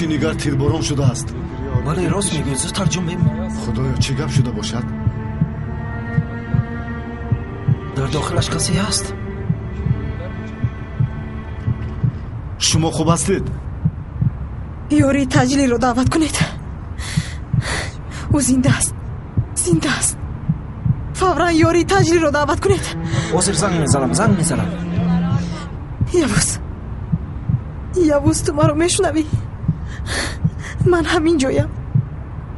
нишинигар тирборон шудааст. бале рост мегӯ, зуд тарҷум бем. худоё чӣ гап шуда бошад? дар дохилаш касе ҳаст? шумо хуб ҳастед? ёри таҷлиро даъват кунед. ӯ зинда аст. фавран ёри таҷлиро даъват кунед. ҳозир занг мезанам. явуз ту маро мешунавӣ? ман ҳамин ҷоям.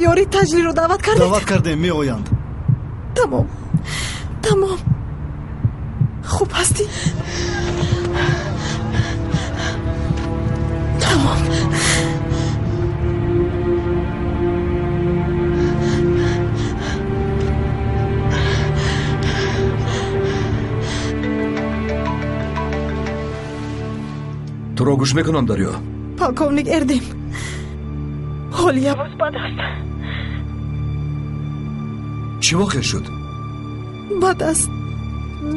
ёри таҷлиро даъват кардед? даъват кардем, меоянд. тамом. хуб ҳастӣ? тамом. туро гӯш мекунам дарё. полковник эрдем, ҳоли явуз бад аст. чӣ воқеъ шуд? бад аст,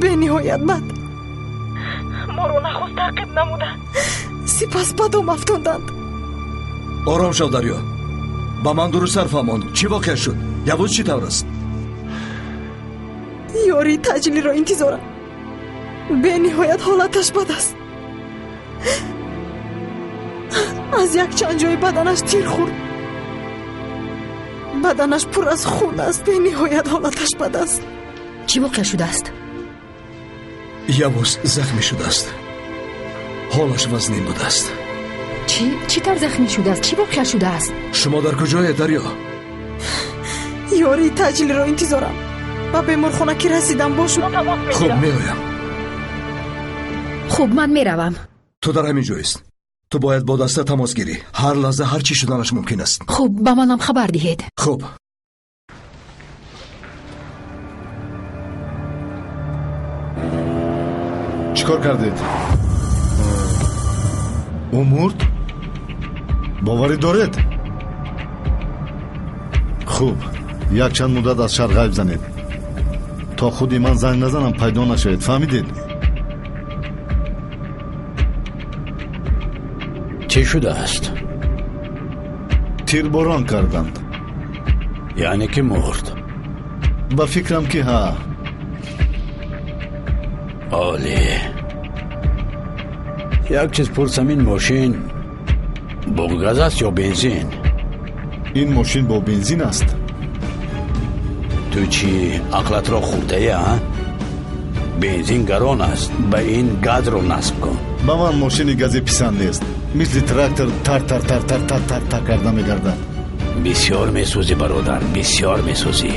бениҳоят бад. моро нахуст таъқиб намуданд, сипас бадом афтонданд. ором шав дарё, ба ман дурустар фаҳмон. чӣ воқеъ шуд? явуз чӣ тавр аст? ёри таҷлиро интизорам. бениҳоят ҳолаташ бад аст. аз якчанд ҷои баданаш тир хӯрд. баданаш пур аз хун аст. бениҳоят ҳолаташ бад аст. чӣ воқеъ шудааст? явуз захмӣ шудааст. ҳолаш вазнин будааст. чӣ тавр захмӣ шудааст? чӣ воқеъ шудааст? шумо дар куҷоед дарё? ёри таҷлиро интизорам. ба беморхона ки расидам бо шумо тамос мегирам. хуб, меоям. хуб, ман меравам. ту дар ҳамин ҷоист. ту бояд бо даста тамос гирӣ. ҳар лаҳза ҳар чӣ шуданаш мумкин аст. хуб, ба манам хабар диҳед. хуб. чӣ кор кардед? ӯ мурд? боварӣ доред? хуб, якчанд муддат аз шаҳр ғайб занед, то худи ман занг назанам пайдо нашавед. фаҳмидед? чӣ шудааст? тирборон карданд. яъне ки мурд? ба фикрам ки ҳа. олӣ. як чиз пурсам, ин мошин бо газ аст ё бензин? ин мошин бо бензин аст. ту чӣ ақлатро хурдаӣ? бензин гарон аст. ба ин газро насб кун. ба ман мошини гази писанд нест. мисли трактор тар карда мегардад. бисёр месӯзӣ бародар, бисёр месӯзӣ.